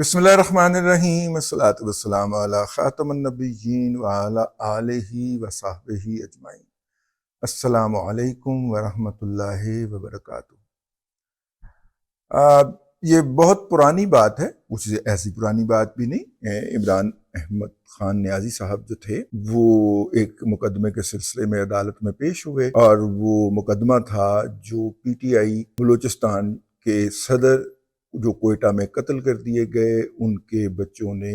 بسم اللہ الرحمن الرحیم، الصلاۃ والسلام علی خاتم النبیین وعلی آلہ وصحبہ اجمعین۔ السلام علیکم ورحمۃ اللہ وبرکاتہ۔ یہ بہت پرانی بات ہے، کچھ ایسی پرانی بات بھی نہیں۔ عمران احمد خان نیازی صاحب جو تھے وہ ایک مقدمے کے سلسلے میں عدالت میں پیش ہوئے، اور وہ مقدمہ تھا جو پی ٹی آئی بلوچستان کے صدر جو کوئٹہ میں قتل کر دیے گئے ان کے بچوں نے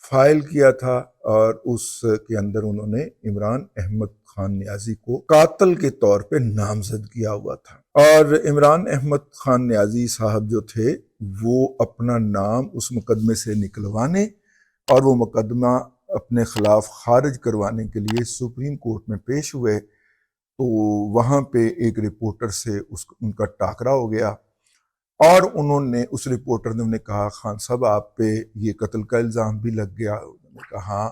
فائل کیا تھا، اور اس کے اندر انہوں نے عمران احمد خان نیازی کو قاتل کے طور پہ نامزد کیا ہوا تھا۔ اور عمران احمد خان نیازی صاحب جو تھے وہ اپنا نام اس مقدمے سے نکلوانے اور وہ مقدمہ اپنے خلاف خارج کروانے کے لیے سپریم کورٹ میں پیش ہوئے، تو وہاں پہ ایک رپورٹر سے ان کا ٹاکرا ہو گیا، اور انہوں نے اس رپورٹر نے انہیں کہا خان صاحب آپ پہ یہ قتل کا الزام بھی لگ گیا۔ انہوں نے کہا ہاں۔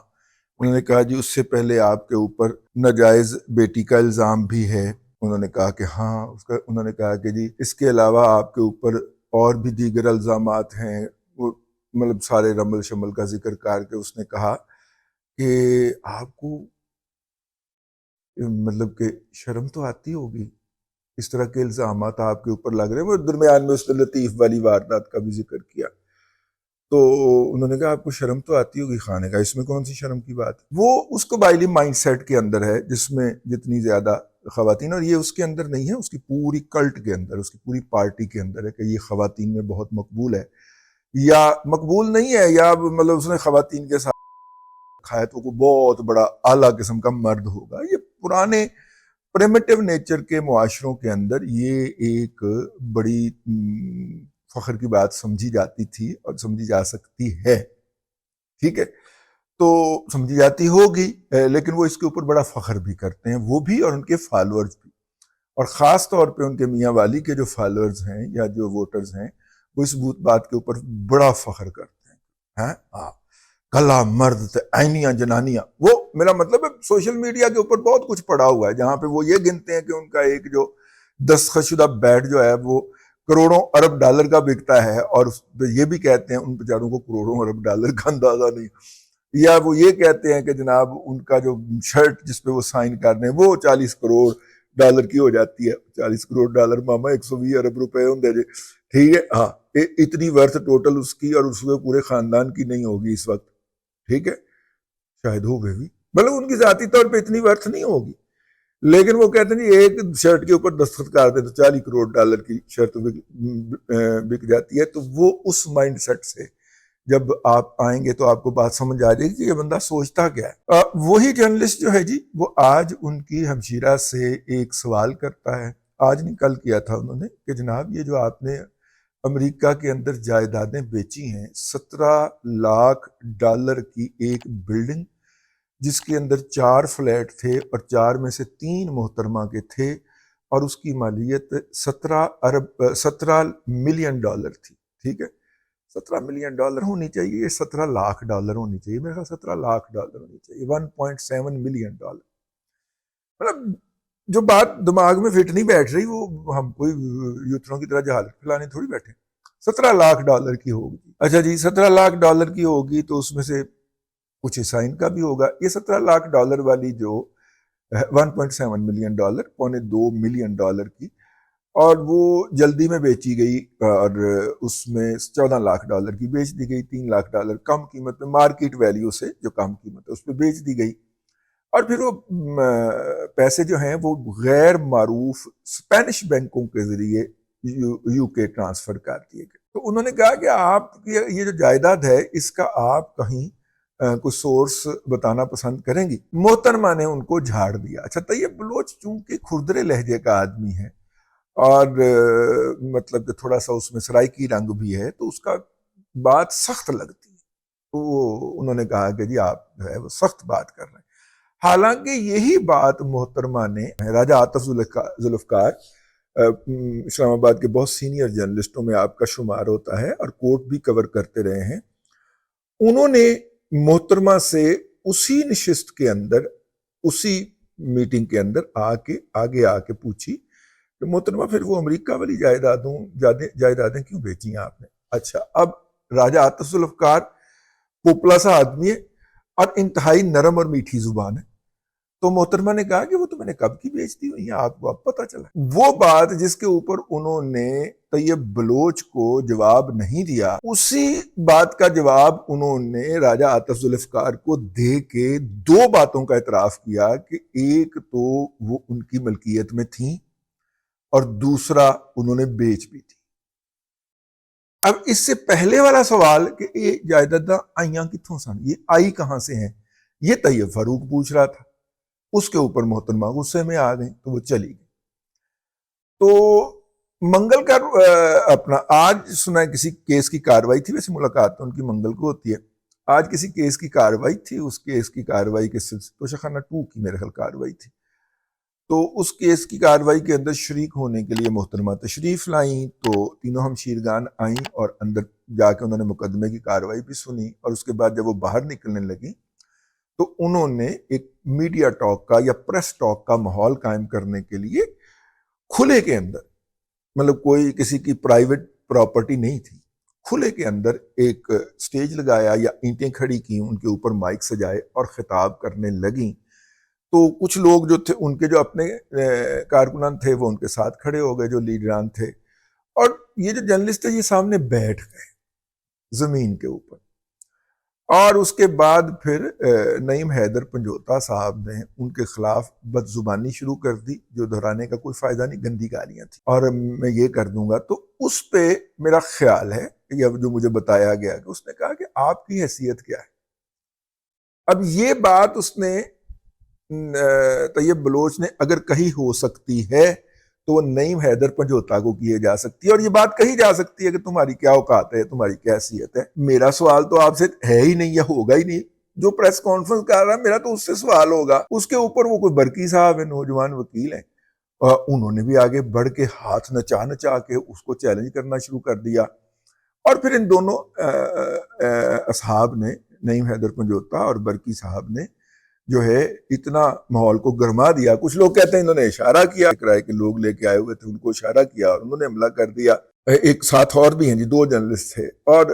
انہوں نے کہا جی اس سے پہلے آپ کے اوپر ناجائز بیٹی کا الزام بھی ہے۔ انہوں نے کہا کہ ہاں۔ انہوں نے کہا کہ جی اس کے علاوہ آپ کے اوپر اور بھی دیگر الزامات ہیں، وہ مطلب سارے رمل شمل کا ذکر کر کے اس نے کہا کہ آپ کو مطلب کہ شرم تو آتی ہوگی، اس طرح کے الزامات آپ کے اوپر لگ رہے ہیں۔ وہ درمیان میں اس نے لطیف والی واردات کا بھی ذکر کیا، تو انہوں نے کہا آپ کو شرم تو آتی ہوگی۔ خانے کا اس میں کون سی شرم کی بات ہے؟ وہ اس قبائلی مائنڈ سیٹ کے اندر ہے جس میں جتنی زیادہ خواتین، اور یہ اس کے اندر نہیں ہے، اس کی پوری کلٹ کے اندر، اس کی پوری پارٹی کے اندر ہے کہ یہ خواتین میں بہت مقبول ہے، یا مقبول نہیں ہے، یا مطلب اس نے خواتین کے ساتھ کھایا تو وہ بہت بڑا اعلیٰ قسم کا مرد ہوگا۔ یہ پرانے پریمیٹیو نیچر کے معاشروں کے اندر یہ ایک بڑی فخر کی بات سمجھی جاتی تھی اور سمجھی جا سکتی ہے، ٹھیک ہے، تو سمجھی جاتی ہوگی، لیکن وہ اس کے اوپر بڑا فخر بھی کرتے ہیں، وہ بھی اور ان کے فالورز بھی، اور خاص طور پہ ان کے میاں والی کے جو فالورز ہیں یا جو ووٹرز ہیں وہ اس بات کے اوپر بڑا فخر کرتے ہیں۔ کلا مرد تے عینیاں جنانیاں، وہ میرا مطلب ہے سوشل میڈیا کے اوپر بہت کچھ پڑا ہوا ہے جہاں پہ وہ یہ گنتے ہیں کہ ان کا ایک جو دستخط شدہ بیٹ جو ہے وہ کروڑوں ارب ڈالر کا بکتا ہے، اور یہ بھی کہتے ہیں ان بیچاروں کو کروڑوں ارب ڈالر کا اندازہ نہیں، یا وہ یہ کہتے ہیں کہ جناب ان کا جو شرٹ جس پہ وہ سائن کر رہے ہیں وہ 40 کروڑ ڈالر کی ہو جاتی ہے۔ 40 کروڑ ڈالر ماما 120 ارب روپے ہوں جی، ٹھیک ہے، ہاں اتنی ورتھ ٹوٹل اس کی اور اس میں پورے خاندان کی نہیں ہوگی اس وقت، ٹھیک ہے، شاید ہو گئے بھی، مطلب ان کی ذاتی طور پہ اتنی ورتھ نہیں ہوگی، لیکن وہ کہتے ہیں ایک شرٹ کے اوپر دستخط کر دیں تو 40 کروڑ ڈالر کی شرٹ بک جاتی ہے۔ تو وہ اس مائنڈ سیٹ سے جب آپ آئیں گے تو آپ کو بات سمجھ آ جائے گی کہ یہ بندہ سوچتا کیا ہے۔ وہی جرنلسٹ جو ہے جی وہ آج ان کی ہمشیرہ سے ایک سوال کرتا ہے، آج نہیں کل کیا تھا انہوں نے، کہ جناب یہ جو آپ نے امریکہ کے اندر جائیدادیں بیچی ہیں، 17 لاکھ ڈالر کی ایک بلڈنگ جس کے اندر 4 فلیٹ تھے اور 4 میں سے 3 محترمہ کے تھے، اور اس کی مالیت 17 ملین ڈالر تھی، ٹھیک ہے، 17 ملین ڈالر ہونی چاہیے، یہ 17 لاکھ ڈالر ہونی چاہیے، میرے خیال 17 لاکھ ڈالر ہونی چاہیے، 1.7 ملین ڈالر۔ مطلب جو بات دماغ میں فٹ نہیں بیٹھ رہی، وہ ہم کوئی یوتھروں کی طرح جہالت پھیلانے تھوڑی بیٹھے۔ 17 لاکھ ڈالر کی ہوگی، اچھا جی 17 لاکھ ڈالر کی ہوگی تو اس میں سے کچھ حصہ ان کا بھی ہوگا۔ یہ 17 لاکھ ڈالر والی جو 1.7 ملین ڈالر، 1.2 ملین ڈالر کی، اور وہ جلدی میں بیچی گئی، اور اس میں 14 لاکھ ڈالر کی بیچ دی گئی، 3 لاکھ ڈالر کم قیمت میں، مارکیٹ ویلیو سے جو کم قیمت ہے اس پہ بیچ دی گئی، اور پھر وہ پیسے جو ہیں وہ غیر معروف اسپینش بینکوں کے ذریعے یو کے ٹرانسفر کر دیے گئے۔ تو انہوں نے کہا کہ آپ یہ جو جائیداد ہے اس کا آپ کہیں کوئی سورس بتانا پسند کریں گی؟ محترمہ نے ان کو جھاڑ دیا۔ اچھا طیب بلوچ چونکہ کھردرے لہجے کا آدمی ہے اور مطلب کہ تھوڑا سا اس میں سرائکی رنگ بھی ہے، تو اس کا بات سخت لگتی ہے، تو انہوں نے کہا کہ جی آپ جو ہے وہ سخت بات کر رہے ہیں۔ حالانکہ یہی بات محترمہ نے راجہ عاطف ذوالفقار اسلام آباد کے بہت سینئر جرنلسٹوں میں آپ کا شمار ہوتا ہے اور کورٹ بھی کور کرتے رہے ہیں، انہوں نے محترمہ سے اسی نشست کے اندر، اسی میٹنگ کے اندر آگے آ کے پوچھی کہ محترمہ پھر وہ امریکہ والی جائیدادیں کیوں بیچی ہیں آپ نے؟ اچھا اب راجہ عاطف ذوالفقار پوپلا سا آدمی ہے اور انتہائی نرم اور میٹھی زبان ہے. تو محترمہ نے کہا کہ وہ تو میں نے کب کی بیچ دی ہوئی ہے، آپ کو اب پتہ چلا. وہ بات جس کے اوپر انہوں نے طیب بلوچ کو جواب نہیں دیا، اسی بات کا جواب انہوں نے راجہ عاطف ذوالفقار کو دے کے 2 باتوں کا اعتراف کیا کہ ایک تو وہ ان کی ملکیت میں تھیں اور دوسرا انہوں نے بیچ بھی تھی. اب اس سے پہلے والا سوال کہ یہ جائیداداں آئیاں کتھوں سن، یہ آئی کہاں سے ہیں، یہ طیب فاروق پوچھ رہا تھا. اس کے اوپر محترمہ غصے میں آ گئی تو وہ چلی گئی. تو منگل کا اپنا آج سنا ہے کسی کیس کی کاروائی تھی، ویسے ملاقات تو ان کی منگل کو ہوتی ہے. آج کسی کیس کی کاروائی تھی، اس کیس کی کاروائی کے سلسلے توشخانہ 2 کی میرے خیال کاروائی تھی. تو اس کیس کی کاروائی کے اندر شریک ہونے کے لیے محترمہ تشریف لائیں. تو تینوں ہمشیرگان آئیں اور اندر جا کے انہوں نے مقدمے کی کاروائی بھی سنی. اور اس کے بعد جب وہ باہر نکلنے لگیں تو انہوں نے ایک میڈیا ٹاک کا یا پریس ٹاک کا ماحول قائم کرنے کے لیے کھلے کے اندر، مطلب کوئی کسی کی پرائیویٹ پراپرٹی نہیں تھی، کھلے کے اندر ایک سٹیج لگایا یا اینٹیں کھڑی کی، ان کے اوپر مائک سجائے اور خطاب کرنے لگیں. تو کچھ لوگ جو تھے ان کے جو اپنے کارکنان تھے وہ ان کے ساتھ کھڑے ہو گئے، جو لیڈران تھے. اور یہ جو جرنلسٹ تھے یہ سامنے بیٹھ گئے زمین کے اوپر. اور اس کے بعد پھر نعیم حیدر پنجوتا صاحب نے ان کے خلاف بد زبانی شروع کر دی، جو دہرانے کا کوئی فائدہ نہیں، گندی گالیاں تھیں. اور میں یہ کر دوں گا. تو اس پہ میرا خیال ہے یا جو مجھے بتایا گیا کہ اس نے کہا کہ آپ کی حیثیت کیا ہے. اب یہ بات اس نے طیب بلوچ نے اگر کہی ہو سکتی ہے تو وہ نعیم حیدر پنجوتا کو کیے جا سکتی ہے، اور یہ بات کہی جا سکتی ہے کہ تمہاری کیا اوقات ہے، تمہاری کیا حیثیت ہے. میرا سوال تو آپ سے ہے ہی نہیں یا ہوگا ہی نہیں. جو پریس کانفرنس کر رہا ہے میرا تو اس سے سوال ہوگا. اس کے اوپر وہ کوئی برقی صاحب ہے، نوجوان وکیل ہیں، انہوں نے بھی آگے بڑھ کے ہاتھ نچا کے اس کو چیلنج کرنا شروع کر دیا. اور پھر ان دونوں اصحاب نے، نعیم حیدر پنجوتا اور برقی صاحب نے جو ہے اتنا ماحول کو گرما دیا. کچھ لوگ کہتے ہیں انہوں نے اشارہ کیا، کرائے کے لوگ لے کے آئے ہوئے تھے ان کو اشارہ کیا اور انہوں نے حملہ کر دیا. ایک ساتھ اور بھی ہیں جی، 2 جرنلسٹ تھے. اور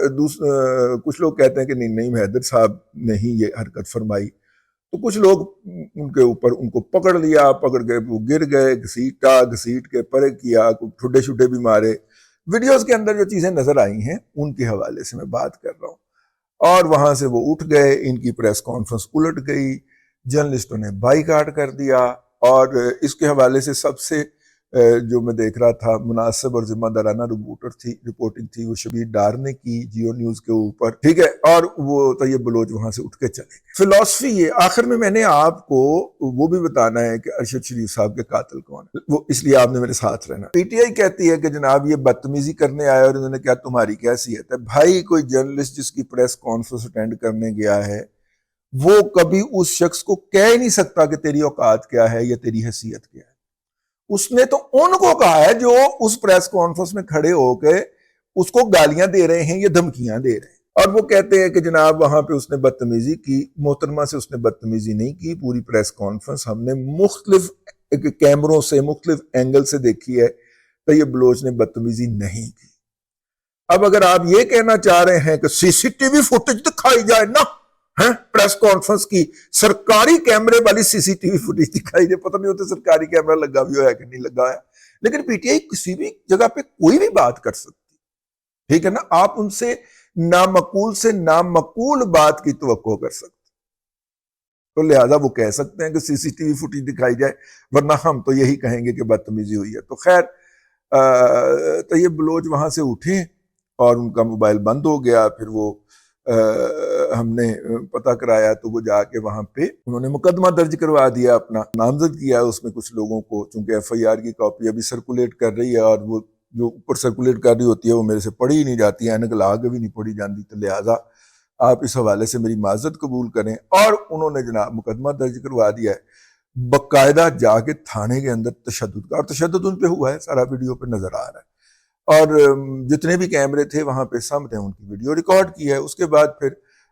کچھ لوگ کہتے ہیں کہ نہیں، نعیم حیدر صاحب نے ہی یہ حرکت فرمائی. تو کچھ لوگ ان کے اوپر ان کو پکڑ لیا، پکڑ کے وہ گر گئے، گھسیٹ کے پرے کیا، ٹھڈے شڈے بھی مارے. ویڈیوز کے اندر جو چیزیں نظر آئی ہیں ان کے حوالے سے میں بات کر رہا ہوں. اور وہاں سے وہ اٹھ گئے، ان کی پریس کانفرنس الٹ گئی، جرنلسٹوں نے بائیکاٹ کر دیا. اور اس کے حوالے سے سب سے جو میں دیکھ رہا تھا مناسب اور ذمہ دارانہ رپورٹنگ تھی وہ شبیر ڈار نے کی جیو نیوز کے اوپر، ٹھیک ہے. اور وہ طیب بلوچ وہاں سے اٹھ کے چلے گئے. فلسفی یہ آخر میں نے آپ کو وہ بھی بتانا ہے کہ ارشد شریف صاحب کے قاتل کون ہے، وہ اس لیے آپ نے میرے ساتھ رہنا. پی ٹی آئی کہتی ہے کہ جناب یہ بدتمیزی کرنے آئے اور انہوں نے کیا تمہاری کیا حیثیت ہے. بھائی کوئی جرنلسٹ جس کی پریس کانفرنس اٹینڈ کرنے گیا ہے وہ کبھی اس شخص کو کہہ ہی نہیں سکتا کہ تیری اوقات کیا ہے یا تیری حیثیت کیا ہے. اس نے تو ان کو کہا ہے جو اس پریس کانفرنس میں کھڑے ہو کے اس کو گالیاں دے رہے ہیں یا دھمکیاں دے رہے ہیں. اور وہ کہتے ہیں کہ جناب وہاں پہ اس نے بدتمیزی کی. محترمہ سے اس نے بدتمیزی نہیں کی. پوری پریس کانفرنس ہم نے مختلف کیمروں سے مختلف اینگل سے دیکھی ہے. طیب بلوچ نے بدتمیزی نہیں کی. اب اگر آپ یہ کہنا چاہ رہے ہیں کہ سی سی ٹی وی فوٹیج دکھائی جائے نا، پریس کانفرنس کی سرکاری کیمرے والی سی سی ٹی وی فوٹیج دکھائی دے، پتہ نہیں ہوتا سرکاری کیمرہ لگا بھی ہوا کہ نہیں لگا ہے. لیکن پی ٹی آئی کسی بھی جگہ پہ کوئی بھی بات کر سکتی، ٹھیک ہے نا. آپ ان سے نامعقول سے نامعقول بات کی توقع کر سکتے، تو لہٰذا وہ کہہ سکتے ہیں کہ سی سی ٹی وی فوٹیج دکھائی جائے، ورنہ ہم تو یہی کہیں گے کہ بدتمیزی ہوئی ہے. تو خیر طیب بلوچ وہاں سے اٹھے اور ان کا موبائل بند ہو گیا. پھر وہ ہم نے پتہ کرایا تو وہ جا کے وہاں پہ انہوں نے مقدمہ درج کروا دیا، اپنا نامزد کیا. اس میں کچھ لوگوں کو چونکہ ایف آئی آر کی کاپی ابھی سرکولیٹ کر رہی ہے اور وہ جو اوپر سرکولیٹ کر رہی ہوتی ہے وہ میرے سے پڑھی ہی نہیں جاتی ہے، اینک لا کے بھی نہیں پڑھی جاتی. تو لہٰذا آپ اس حوالے سے میری معذرت قبول کریں. اور انہوں نے جناب مقدمہ درج کروا دیا ہے باقاعدہ جا کے تھانے کے اندر تشدد کا، اور تشدد ان پہ ہوا ہے، سارا ویڈیو پہ نظر آ رہا ہے. اور جتنے بھی کیمرے تھے وہاں پہ سامنے ان کی ویڈیو ریکارڈ کی ہے. اس کے بعد پھر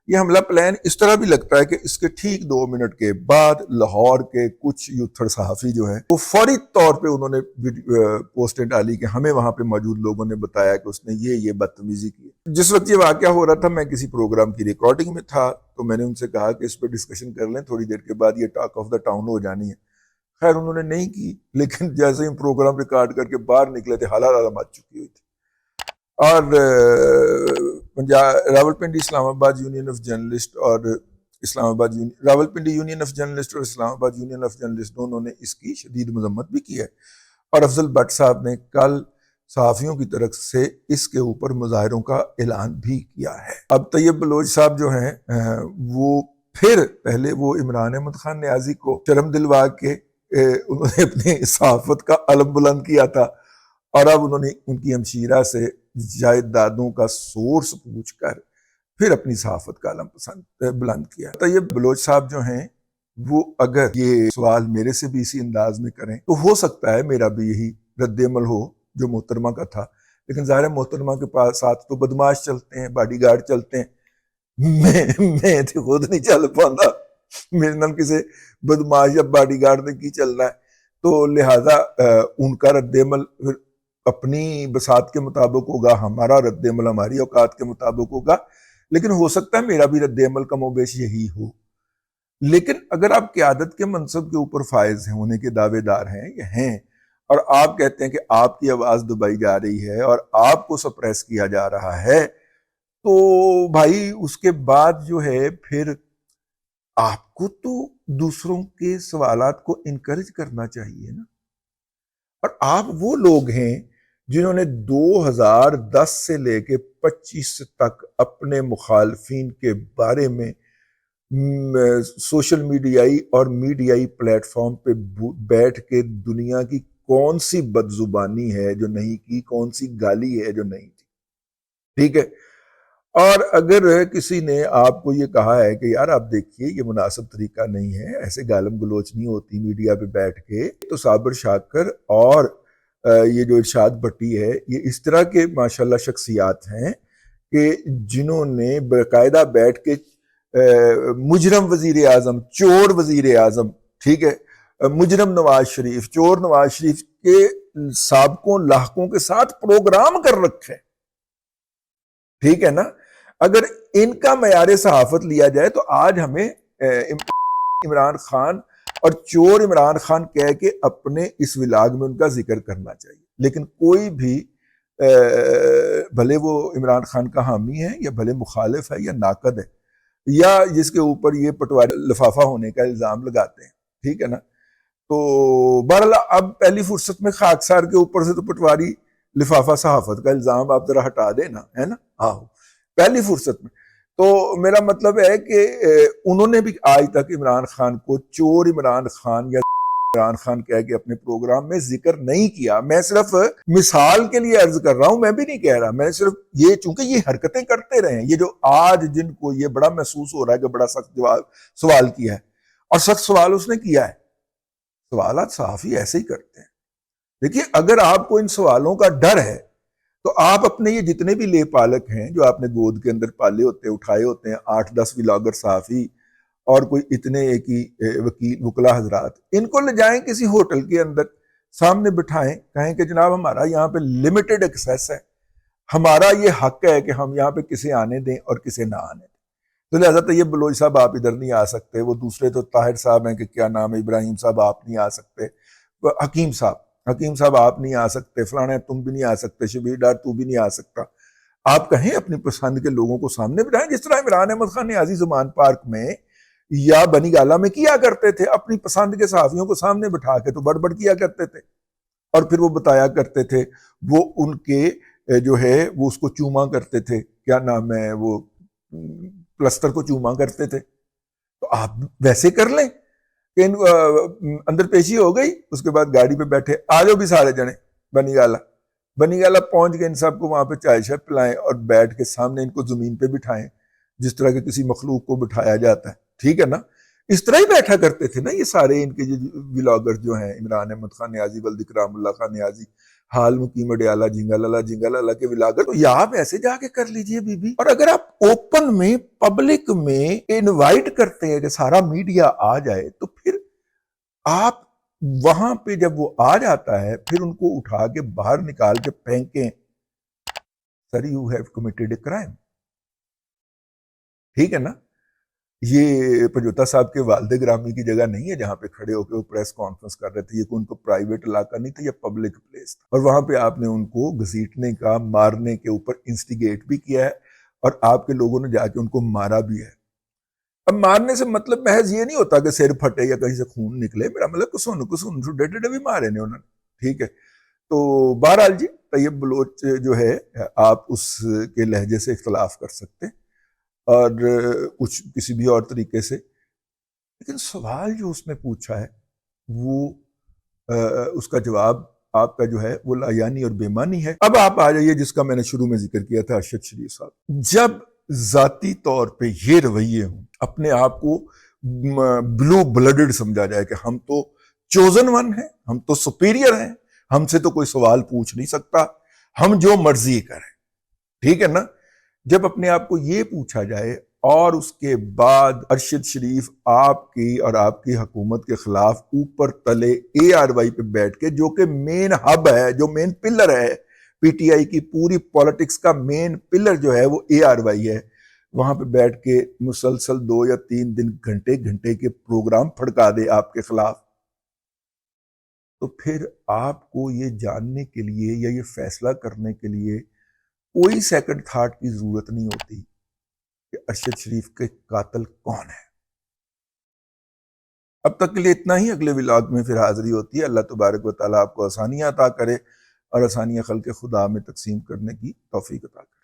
یہ حملہ پلان اس طرح بھی لگتا ہے کہ اس کے ٹھیک 2 منٹ کے بعد لاہور کے کچھ یوتھڑ صحافی جو ہیں وہ فوری طور پہ انہوں نے پوسٹیں ڈالی کہ ہمیں وہاں پہ موجود لوگوں نے بتایا کہ اس نے یہ بدتمیزی کی. جس وقت یہ واقعہ ہو رہا تھا میں کسی پروگرام کی ریکارڈنگ میں تھا, تو میں نے ان سے کہا کہ اس پہ ڈسکشن کر لیں, تھوڑی دیر کے بعد یہ ٹاک آف دا ٹاؤن ہو جانی ہے. خیر انہوں نے نہیں کی, لیکن جیسے ہی پروگرام ریکارڈ کر کے باہر نکلے تھے حالات مچ چکی ہوئی تھی. اور راولپنڈی اسلام آباد یونین آف جرنلسٹ اور راولپنڈی یونین آف جرنلسٹ اور اسلام آباد یونین آف جرنلسٹ دونوں نے اس کی شدید مذمت بھی کی ہے. اور افضل بٹ صاحب نے کل صحافیوں کی طرف سے اس کے اوپر مظاہروں کا اعلان بھی کیا ہے. اب طیب بلوچ صاحب جو ہیں وہ پھر پہلے وہ عمران احمد خان نیازی کو شرم دلوا کے انہوں نے اپنی صحافت کا علم بلند کیا تھا, اور اب انہوں نے ان کی ہمشیرہ سے جائیدادوں کا سورس پوچھ کر پھر اپنی صحافت کا علم بلند کیا. طیب بلوچ صاحب جو ہیں وہ اگر یہ سوال میرے سے بھی اسی انداز میں کریں تو ہو سکتا ہے میرا بھی یہی رد عمل ہو جو محترمہ کا تھا, لیکن ظاہر محترمہ کے پاس ساتھ تو بدماش چلتے ہیں, باڈی گارڈ چلتے ہیں, میں تو خود نہیں چل پاتا, میرے نام کسی بدماش یا باڈی گارڈ نے کی چلنا ہے. تو لہٰذا ان کا رد عمل اپنی بساط کے مطابق ہوگا, ہمارا رد عمل ہماری اوقات کے مطابق ہوگا, لیکن ہو سکتا ہے میرا بھی رد عمل کم و بیش یہی ہو. لیکن اگر آپ قیادت کے منصب کے اوپر فائز ہونے کے دعوے دار ہیں یا ہیں, اور آپ کہتے ہیں کہ آپ کی آواز دبائی جا رہی ہے اور آپ کو سپریس کیا جا رہا ہے, تو بھائی اس کے بعد جو ہے پھر آپ کو تو دوسروں کے سوالات کو انکریج کرنا چاہیے نا. اور آپ وہ لوگ ہیں جنہوں نے 2010 سے لے کے 25 تک اپنے مخالفین کے بارے میں سوشل میڈیائی اور میڈیائی پلیٹ فارم پہ بیٹھ کے دنیا کی کون سی بد زبانی ہے جو نہیں کی, کون سی گالی ہے جو نہیں تھی, ٹھیک ہے. اور اگر کسی نے آپ کو یہ کہا ہے کہ یار آپ دیکھیے یہ مناسب طریقہ نہیں ہے, ایسے گالم گلوچ نہیں ہوتی میڈیا پہ بیٹھ کے, تو صابر شاکر اور یہ جو ارشاد بھٹی ہے یہ اس طرح کے ماشاءاللہ شخصیات ہیں کہ جنہوں نے باقاعدہ بیٹھ کے مجرم وزیر اعظم, چور وزیر اعظم, ٹھیک ہے, مجرم نواز شریف, چور نواز شریف کے سابقوں لاحقوں کے ساتھ پروگرام کر رکھے, ٹھیک ہے نا. اگر ان کا معیار صحافت لیا جائے تو آج ہمیں عمران خان اور چور عمران خان کہہ کے اپنے اس ولاگ میں ان کا ذکر کرنا چاہیے. لیکن کوئی بھی بھلے وہ عمران خان کا حامی ہے یا بھلے مخالف ہے یا ناقد ہے یا جس کے اوپر یہ پٹواری لفافہ ہونے کا الزام لگاتے ہیں, ٹھیک ہے نا. تو بہرحال اب پہلی فرصت میں خاکسار کے اوپر سے تو پٹواری لفافہ صحافت کا الزام آپ ذرا ہٹا دینا, ہے نا, آہو پہلی فرصت میں. تو میرا مطلب ہے کہ انہوں نے بھی آج تک عمران خان کو چور عمران خان یا عمران خان کہہ کے اپنے پروگرام میں ذکر نہیں کیا. میں صرف مثال کے لیے عرض کر رہا ہوں, میں بھی نہیں کہہ رہا, میں صرف یہ چونکہ یہ حرکتیں کرتے رہے ہیں, یہ جو آج جن کو یہ بڑا محسوس ہو رہا ہے کہ بڑا سخت سوال کیا ہے, اور سخت سوال اس نے کیا ہے, سوالات صحافی ایسے ہی کرتے ہیں. دیکھیے اگر آپ کو ان سوالوں کا ڈر ہے تو آپ اپنے یہ جتنے بھی لے پالک ہیں جو آپ نے گود کے اندر پالے ہوتے ہیں, اٹھائے ہوتے ہیں, 8-10 ولاگر صحافی اور کوئی اتنے ایک ہی وکیل وکلا حضرات, ان کو لے جائیں کسی ہوٹل کے اندر, سامنے بٹھائیں, کہیں کہ جناب ہمارا یہاں پہ لمیٹڈ ایکسیس ہے, ہمارا یہ حق ہے کہ ہم یہاں پہ کسے آنے دیں اور کسے نہ آنے دیں. تو لہٰذا طیب بلوچ صاحب آپ ادھر نہیں آ سکتے, وہ دوسرے تو طاہر صاحب ہیں کہ کیا نام ہے, ابراہیم صاحب آپ نہیں آ سکتے, حکیم صاحب آپ نہیں آ سکتے, فلانا تم بھی نہیں آ سکتے, شبیر ڈار تو بھی نہیں آ سکتا. آپ کہیں اپنی پسند کے لوگوں کو سامنے بٹھائیں, جس طرح عمران احمد خان نیازی زمان پارک میں یا بنی گالہ میں کیا کرتے تھے, اپنی پسند کے صحافیوں کو سامنے بٹھا کے تو بڑبڑ کیا کرتے تھے, اور پھر وہ بتایا کرتے تھے, وہ ان کے جو ہے وہ اس کو چوما کرتے تھے, کیا نام ہے وہ پلسٹر کو چوما کرتے تھے. تو آپ ویسے کر لیں کہ اندر پیشی ہو گئی, اس کے بعد گاڑی پہ بیٹھے, آ جاؤ بھی سارے جنے بنی گالہ پہنچ گئے, ان سب کو وہاں پہ چائے شائے پلائیں اور بیٹھ کے سامنے ان کو زمین پہ بٹھائیں جس طرح کے کسی مخلوق کو بٹھایا جاتا ہے, ٹھیک ہے نا. اس طرح ہی بیٹھا کرتے تھے نا یہ سارے ان کے ولاگر جو ہیں، عمران احمد خان نیازی، ولد اکرام اللہ خان نیازی، حال مقیم اڈیالہ، جھنگا لالا جھنگا لالا کے ولاگر. تو یا آپ ایسے جا کے کر لیجئے بی بی. اور اگر آپ اوپن میں پبلک میں انوائٹ کرتے ہیں کہ سارا میڈیا آ جائے، تو پھر آپ وہاں پہ جب وہ آ جاتا ہے پھر ان کو اٹھا کے باہر نکال کے پھینکیں. Sir you have committed a crime. ٹھیک ہے نا؟ یہ پنجوتا صاحب کے والد گرامی کی جگہ نہیں ہے جہاں پہ کھڑے ہو کے وہ پریس کانفرنس کر رہے تھے. یہ ان کو پرائیویٹ علاقہ نہیں تھا، یہ پبلک پلیس تھا. اور وہاں پہ آپ نے ان کو گھسیٹنے کا، مارنے کے اوپر انسٹیگیٹ بھی کیا ہے، اور آپ کے لوگوں نے جا کے ان کو مارا بھی ہے. اب مارنے سے مطلب محض یہ نہیں ہوتا کہ سر پھٹے یا کہیں سے خون نکلے. میرا مطلب کسون ڈیڈے بھی مارے نے انہوں نے. ٹھیک ہے. تو بہرحال جی، طیب بلوچ جو ہے، آپ اس کے لہجے سے اختلاف کر سکتے اور کچھ کسی بھی اور طریقے سے، لیکن سوال جو اس میں پوچھا ہے وہ اس کا جواب آپ کا جو ہے وہ لا یعنی اور بے معنی ہے. اب آپ آ جائیے جس کا میں نے شروع میں ذکر کیا تھا، ارشد شریف صاحب. جب ذاتی طور پہ یہ رویے ہوں، اپنے آپ کو بلو بلڈڈ سمجھا جائے کہ ہم تو چوزن ون ہیں، ہم تو سپیریئر ہیں، ہم سے تو کوئی سوال پوچھ نہیں سکتا، ہم جو مرضی کریں. ٹھیک ہے نا؟ جب اپنے آپ کو یہ پوچھا جائے اور اس کے بعد ارشد شریف آپ کی اور آپ کی حکومت کے خلاف اوپر تلے اے آر وائی پہ بیٹھ کے، جو کہ مین ہب ہے، جو مین پلر ہے پی ٹی آئی کی پوری پالیٹکس کا مین پلر جو ہے وہ اے آر وائی ہے، وہاں پہ بیٹھ کے مسلسل 2 یا 3 دن گھنٹے گھنٹے کے پروگرام پھڑکا دے آپ کے خلاف، تو پھر آپ کو یہ جاننے کے لیے یا یہ فیصلہ کرنے کے لیے کوئی سیکنڈ تھاٹ کی ضرورت نہیں ہوتی کہ ارشد شریف کے قاتل کون ہے. اب تک کے لیے اتنا ہی. اگلے ولاگ میں پھر حاضری ہوتی ہے. اللہ تبارک و تعالیٰ آپ کو آسانیاں عطا کرے اور آسانیاں خلق خدا میں تقسیم کرنے کی توفیق عطا کرے.